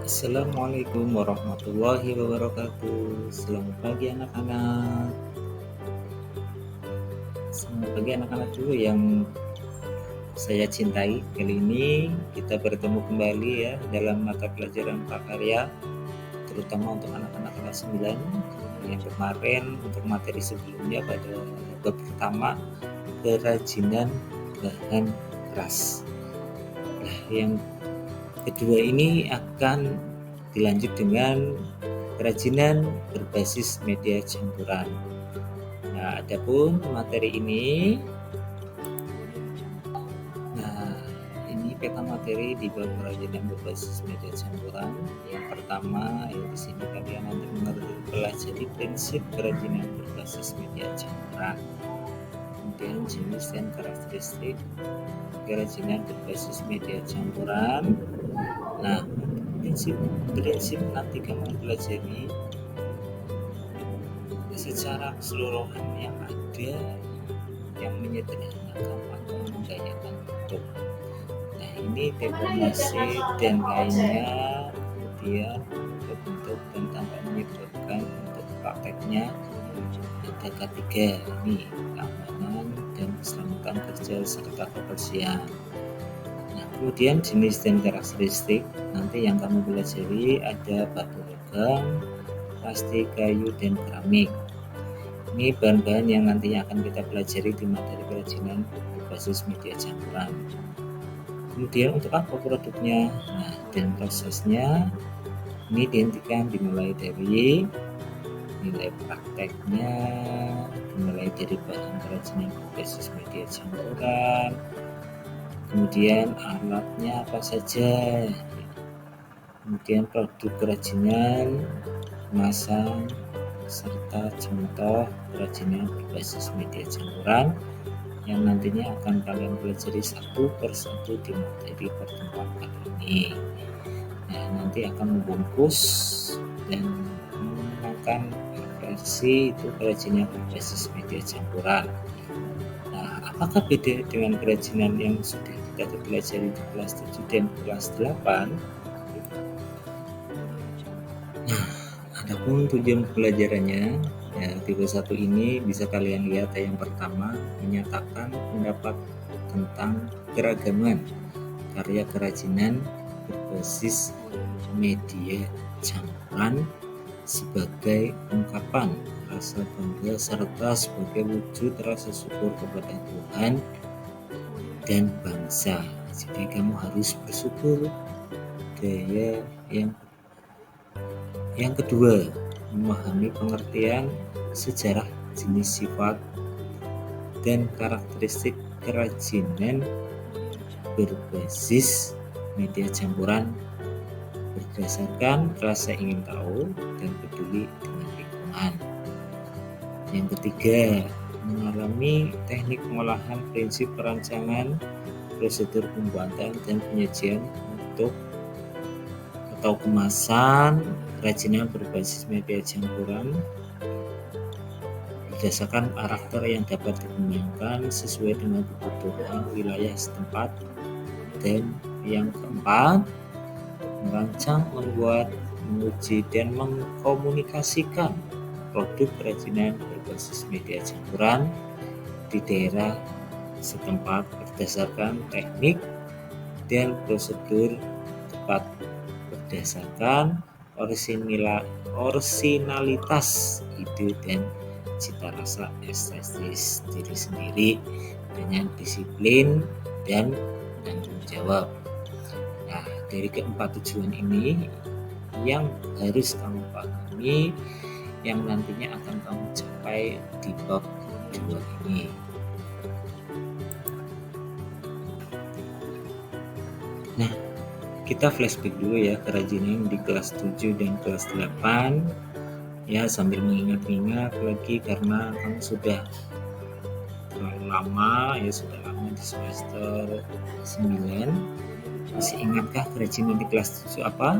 Assalamualaikum warahmatullahi wabarakatuh. Selamat pagi anak-anak. Selamat pagi anak-anak dulu yang saya cintai. Kali ini kita bertemu kembali ya dalam mata pelajaran prakarya, terutama untuk anak-anak kelas 9. Yang kemarin untuk materi sebelumnya pada bab pertama, kerajinan bahan keras. Nah, yang kedua ini akan dilanjut dengan kerajinan berbasis media campuran. Nah, adapun materi ini, peta materi di bab kerajinan berbasis media campuran. Yang pertama, di sini kalian nanti mempelajari prinsip kerajinan berbasis media campuran. Kemudian jenis dan karakteristik kerajinan berbasis media campuran. Nah, prinsip nanti kamu pelajari secara keseluruhan yang ada yang menyederhanakan atau mendayakan bentuk. Nah, ini deformasi dan lainnya, kemudian bentuk dan tanpa menyebabkan untuk prakteknya ada ketiga, ini keamanan dan keselamatan kerja serta kebersihan. Nah, kemudian jenis dan karakteristik nanti yang kamu pelajari ada batu logam, plastik, kayu, dan keramik. Ini bahan-bahan yang nantinya akan kita pelajari di materi kerajinan berbasis media campuran. Kemudian untuk apa produknya? Nah, dan prosesnya ini dihentikan dimulai dari nilai prakteknya, dimulai dari bahan kerajinan berbasis media campuran, kemudian alatnya apa saja, kemudian produk kerajinan, kemasan, serta contoh kerajinan berbasis media campuran yang nantinya akan kalian pelajari satu persatu di materi pertemuan kali ini. Nah, nanti akan membungkus dan menggunakan versi itu kerajinan berbasis media campuran. Nah, apakah beda dengan kerajinan yang sudah kita pelajari di kelas 7 dan kelas 8? Nah, adapun tujuan pelajarannya, ya, tipe 1 ini bisa kalian lihat yang pertama menyatakan pendapat tentang keragaman karya kerajinan berbasis media campuran sebagai ungkapan rasa bangga serta sebagai wujud rasa syukur kepada Tuhan dan bangsa. Jadi kamu harus bersyukur. Gaya yang kedua, memahami pengertian sejarah, jenis, sifat, dan karakteristik kerajinan berbasis media campuran berdasarkan rasa ingin tahu dan peduli dengan lingkungan. Yang ketiga, mengalami teknik pengolahan, prinsip perancangan, prosedur pembuatan dan penyajian untuk atau kemasan kerajinan berbasis media campuran berdasarkan karakter yang dapat dikembangkan sesuai dengan kebutuhan wilayah setempat. Dan yang keempat, merancang, membuat, menguji, dan mengkomunikasikan produk kerajinan berbasis media campuran di daerah setempat berdasarkan teknik dan prosedur tepat berdasarkan orisinalitas ide dan cita rasa estetis diri sendiri dengan disiplin dan tanggung jawab. Nah, dari keempat tujuan ini yang harus kamu pahami, yang nantinya akan kamu capai di bab 2 ini. Nah, kita flashback dulu ya kerajinan di kelas 7 dan kelas 8 ya, sambil mengingat-ingat lagi karena kamu sudah terlalu lama ya, sudah lama di semester 9. Masih ingatkah kerajinan di kelas 7 apa?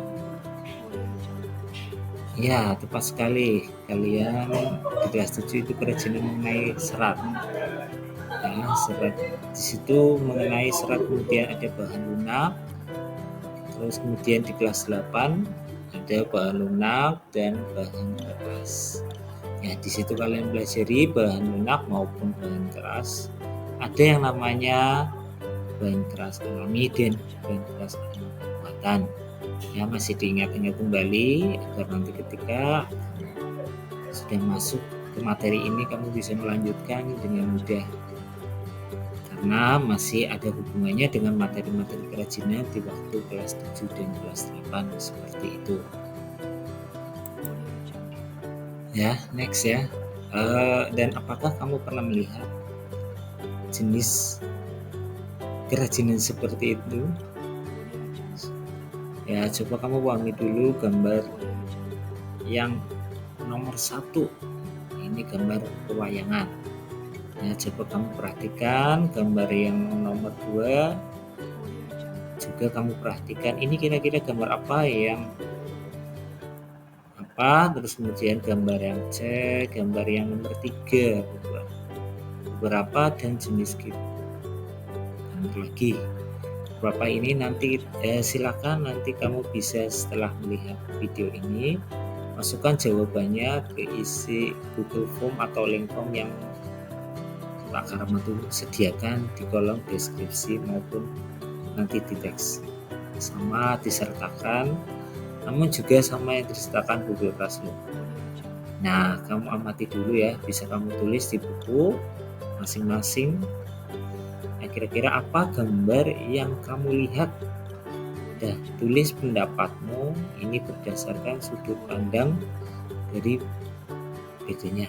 Ya, tepat sekali, kalian di kelas 7 itu kerajinan mengenai serat. Ya, serat di situ mengenai serat, kemudian ada bahan lunak, Terus kemudian di kelas 8 ada bahan lunak dan bahan keras. Ya, di situ kalian pelajari bahan lunak maupun bahan keras. Ada yang namanya bahan keras alami dan bahan keras buatan. Ya, masih diingat-ingat kembali agar nanti ketika sudah masuk ke materi ini kamu bisa melanjutkan dengan mudah. Karena masih ada hubungannya dengan materi-materi kerajinan di waktu kelas 7 dan kelas 8 seperti itu. Ya, next ya. Dan apakah kamu pernah melihat jenis kerajinan seperti itu? Ya, coba kamu pahami dulu gambar yang nomor 1. Ini gambar pewayangan. Ya, coba kamu perhatikan gambar yang nomor 2. Juga kamu perhatikan ini kira-kira gambar apa yang terus kemudian gambar yang C, gambar yang nomor 3, beberapa dan jenis gambar lagi. Beberapa ini nanti silakan nanti kamu bisa setelah melihat video ini masukkan jawabannya ke isi Google Form atau link form yang Pak Karmatu sediakan di kolom deskripsi maupun nanti di teks, sama disertakan, namun juga sama yang disertakan Google Classroom. Nah, kamu amati dulu ya, bisa kamu tulis di buku masing-masing. Nah, kira-kira apa gambar yang kamu lihat? Dah, tulis pendapatmu, ini berdasarkan sudut pandang dari bedanya.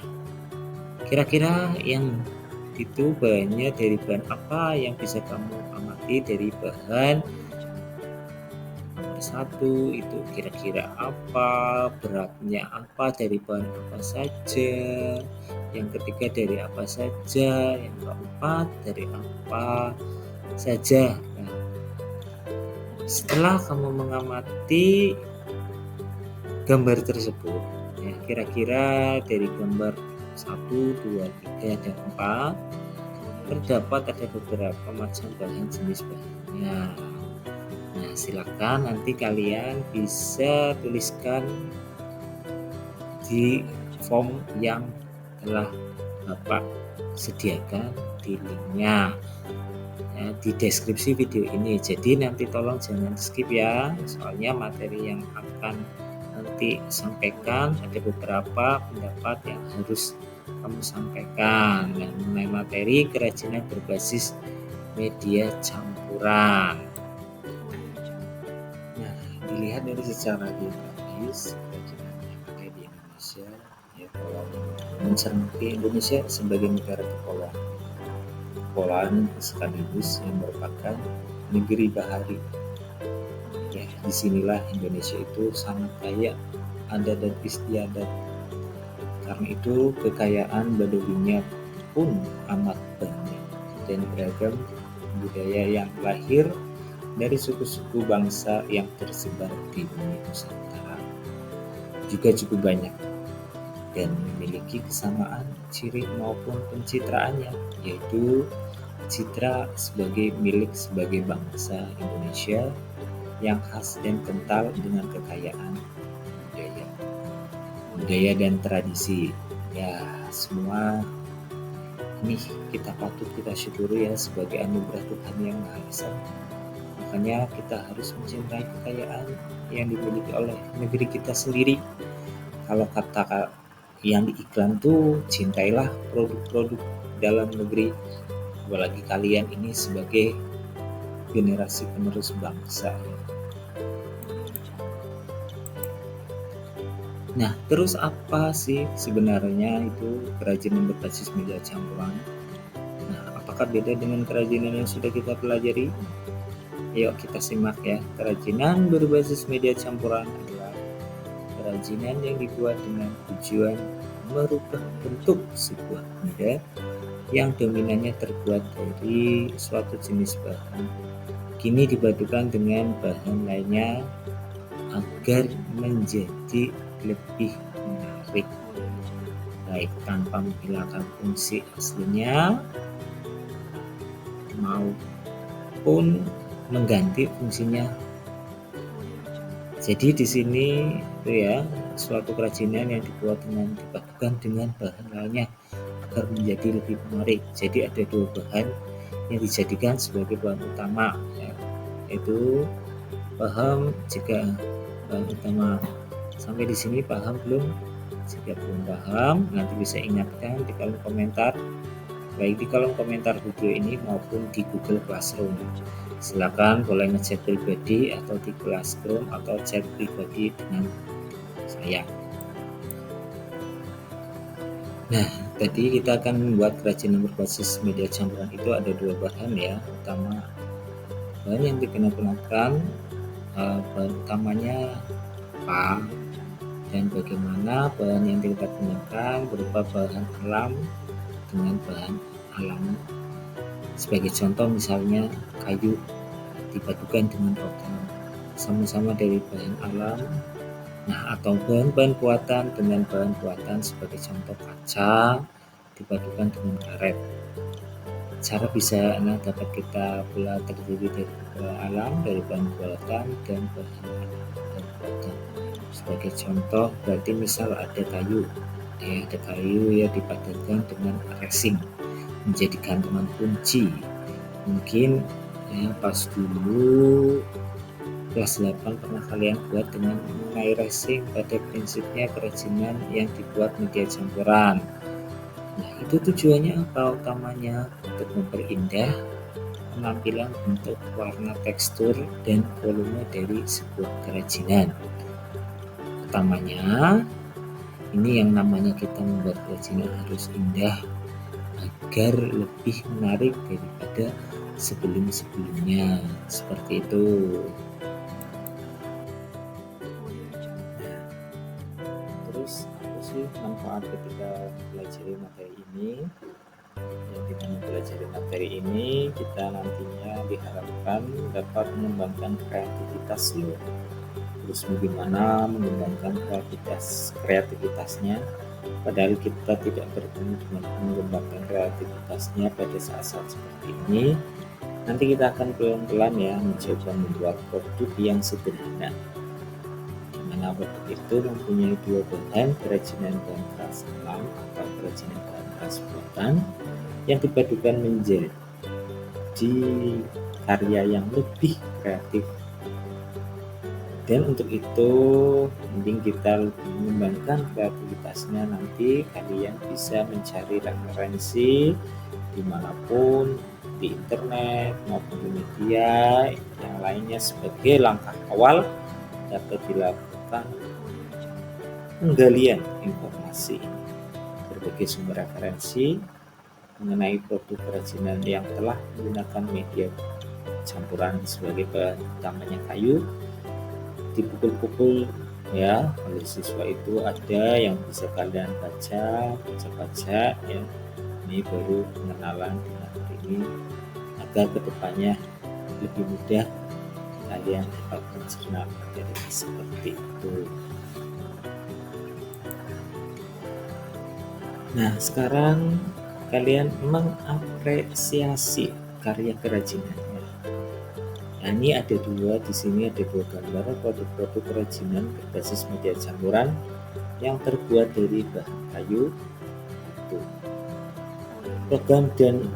Kira-kira yang itu bahannya dari bahan apa yang bisa kamu amati dari bahan nomor 1 itu kira-kira apa, beratnya apa, dari bahan apa saja, yang ketiga dari apa saja, yang keempat dari apa saja. Nah, setelah kamu mengamati gambar tersebut, ya, kira-kira dari gambar 1, 2, 3, dan 4 terdapat ada beberapa macam bahan jenis bahannya. Nah, silakan nanti kalian bisa tuliskan di form yang telah Bapak sediakan di linknya ya, di deskripsi video ini. Jadi nanti tolong jangan skip ya, soalnya materi yang akan nanti sampaikan ada beberapa pendapat yang harus kamu sampaikan mengenai materi kerajinan berbasis media campuran. Nah, dilihat dari secara geografis kerajinan yang ada di Indonesia, ya, kalau mencermati Indonesia sebagai negara kepulauan sekaligus yang merupakan negeri bahari. Ya, disinilah Indonesia itu sangat kaya adat dan istiadat. Karena itu kekayaan baduinya pun amat banyak dan beragam budaya yang lahir dari suku-suku bangsa yang tersebar di bumi Nusantara juga cukup banyak dan memiliki kesamaan ciri maupun pencitraannya, yaitu citra sebagai milik sebagai bangsa Indonesia yang khas dan kental dengan kekayaan budaya dan tradisi. Ya, semua ini kita patut kita syukuri ya sebagai anugerah Tuhan yang Maha Esa. Makanya kita harus mencintai kekayaan yang dimiliki oleh negeri kita sendiri. Kalau kata yang di iklan tuh, cintailah produk-produk dalam negeri, apalagi kalian ini sebagai generasi penerus bangsa. Nah, terus apa sih sebenarnya itu kerajinan berbasis media campuran? Nah, apakah beda dengan kerajinan yang sudah kita pelajari? Yuk kita simak ya. Kerajinan berbasis media campuran adalah kerajinan yang dibuat dengan tujuan merubah bentuk sebuah benda yang dominannya terbuat dari suatu jenis bahan, kini dipadukan dengan bahan lainnya agar menjadi lebih menarik, baik tanpa menghilangkan fungsi aslinya maupun mengganti fungsinya Jadi di sini itu ya, suatu kerajinan yang dipadukan dengan bahan lainnya agar menjadi lebih menarik. Jadi ada dua bahan yang dijadikan sebagai bahan utama ya, yaitu paham jika bahan utama. Sampai di sini paham belum? Jika belum paham, nanti bisa ingatkan di kolom komentar, baik di kolom komentar video ini maupun di Google Classroom. Silakan boleh ngechat pribadi atau di Classroom atau chat pribadi dengan saya. Nah, tadi kita akan membuat kerajinan berbasis media campuran itu ada dua bahan ya utama. Bahan yang digunakan bahan utamanya apa dan bagaimana bahan yang kita gunakan berupa bahan alam dengan bahan alam. Sebagai contoh misalnya kayu dipadukan dengan rotan, sama-sama dari bahan alam. Nah, atau bahan-bahan buatan dengan bahan buatan sebagai contoh kaca dipadukan dengan karet. Cara bisa dapat kita belah terdiri dari bahan alam, dari bahan buatan dan bahan buatan. Sebagai contoh berarti misal ada kayu ya dipadukan dengan racing menjadi gantungan kunci. Mungkin ya, pas dulu kelas 8 pernah kalian buat dengan mengenai racing. Pada prinsipnya kerajinan yang dibuat media campuran. Nah, itu tujuannya apa utamanya? Untuk memperindah penampilan bentuk, warna, tekstur, dan volume dari sebuah kerajinan. Utamanya ini yang namanya kita membuat kerajinan harus indah agar lebih menarik daripada sebelum-sebelumnya, seperti itu. Terus apa sih manfaat ketika belajar materi ini? Yang dengan mempelajari materi ini kita nantinya diharapkan dapat mengembangkan kreativitas loh. Terus bagaimana mengembangkan kreativitasnya, padahal kita tidak bertemu dengan mengembangkan kreativitasnya pada saat-saat seperti ini. Nanti kita akan pelan-pelan ya mencoba membuat produk yang sederhana, di mana produk itu mempunyai dua bahan, kerajinan bahan keras alam atau kerajinan bahan keras buatan yang dipadukan menjadi karya yang lebih kreatif. Dan untuk itu mending kita mengembangkan kreativitasnya. Nanti kalian bisa mencari referensi dimanapun, di internet maupun di media yang lainnya sebagai langkah awal dapat dilakukan penggalian informasi berbagai sumber referensi mengenai produk kerajinan yang telah menggunakan media campuran sebagai bahan utamanya kayu. Dipukul-pukul ya oleh siswa itu ada yang bisa kalian baca ya. Ini baru pengenalan dengan ini agar kedepannya lebih mudah kalian dapat mencerna materi seperti itu. Nah, sekarang kalian mengapresiasi karya kerajinannya. Nah, ini ada dua, di sini ada dua gambar produk-produk kerajinan berbasis media campuran yang terbuat dari bahan kayu. Itu program dan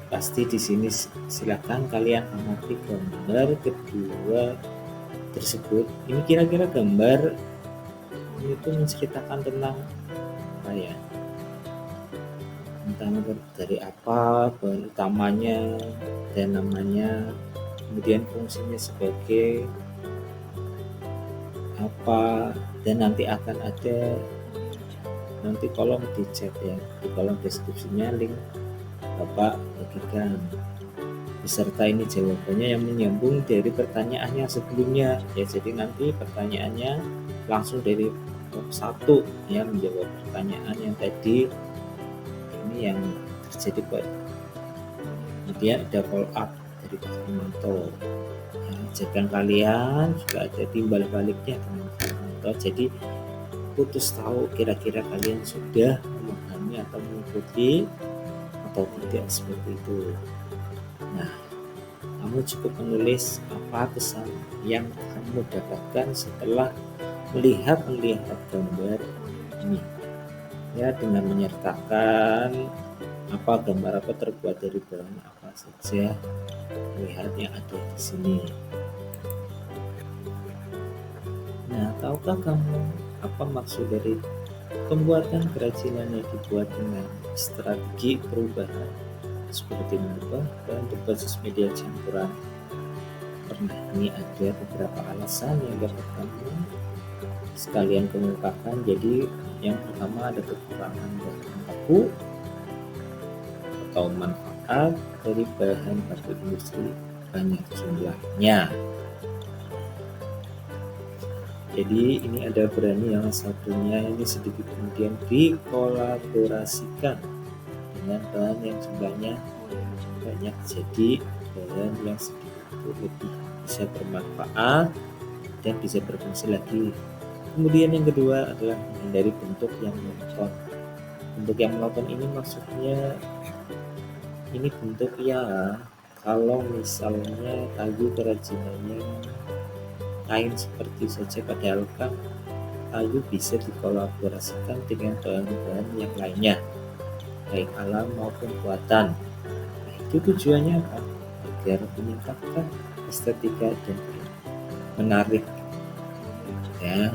pasti di sini silakan kalian amati gambar kedua tersebut. Ini kira-kira gambar ini tuh menceritakan tentang apa ya? Entah dari apa, bahan utamanya dan namanya, kemudian fungsinya sebagai apa, dan nanti akan ada nanti kolom di chat ya, di kolom deskripsinya link Bapak bagikan beserta ini jawabannya yang menyambung dari pertanyaannya sebelumnya ya. Jadi nanti pertanyaannya langsung dari satu ya, menjawab pertanyaan yang tadi ini yang terjadi Pak. Kemudian ada follow up dari Pak Manto ya, ajakan kalian juga ada timbal baliknya dengan Pak Manto. Jadi putus tahu kira-kira kalian sudah memahami atau mengikuti atau tidak, seperti itu. Nah, kamu cukup menulis apa pesan yang akan kamu dapatkan setelah melihat gambar ini ya, dengan menyertakan gambar apa terbuat dari bahan apa saja, lihat yang ada di sini. Nah, tahukah kamu apa maksud dari pembuatan kerajinan yang dibuat dengan strategi perubahan seperti mengubah bahan berbasis media campuran? Pernah ini ada beberapa alasan yang dapat kamu sekalian kemukakan. Jadi yang pertama ada kekurangan bahan baku atau manfaat dari bahan baku industri banyak jumlahnya. Jadi ini ada berani yang satunya ini sedikit kemudian dikolaborasikan dengan bahan yang jumlahnya banyak, jadi bahan yang sedikit itu lebih bisa bermanfaat dan bisa berfungsi lagi. Kemudian yang kedua adalah menghindari bentuk yang monoton. Bentuk yang monoton ini maksudnya ini bentuk ya kalau misalnya kayu kerajinannya kain seperti saja, padahal kan kayu bisa dikolaborasikan dengan bahan-bahan yang lainnya baik alam maupun buatan. Nah, itu tujuannya apa? Agar meningkatkan estetika dan menarik ya.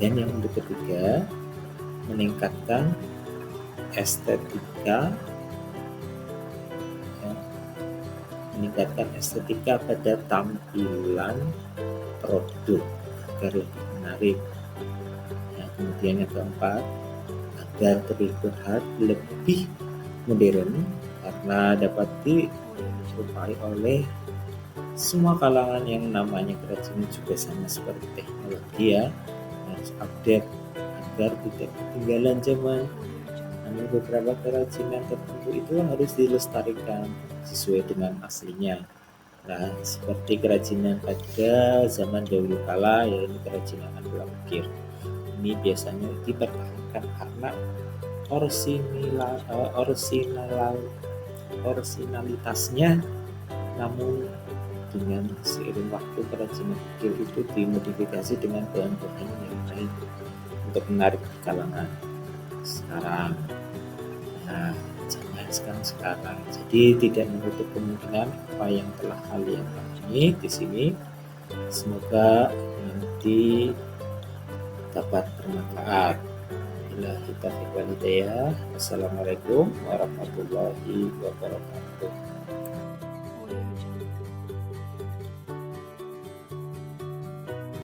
Dan yang ketiga, meningkatkan estetika ya, meningkatkan estetika pada tampilan produk agar lebih menarik. Nah, kemudian yang keempat, agar terlihat lebih modern karena dapat diserupai oleh semua kalangan yang namanya kerajinan juga sama seperti teknologi ya, harus update agar tidak ketinggalan zaman. Namun beberapa kerajinan tertentu itu harus dilestarikan sesuai dengan aslinya. Nah, seperti kerajinan pada zaman dahulu kala, yaitu kerajinan bola ukir. Ini biasanya dipertahankan karena orisinalitasnya, namun dengan seiring waktu kerajinan ukir itu dimodifikasi dengan bahan-bahan yang lain untuk menarik kalangan sekarang. Nah, sekarang. Jadi tidak menutup kemungkinan apa yang telah kalian alami di sini. Semoga nanti dapat bermanfaat. Wassalamualaikum warahmatullahi wabarakatuh.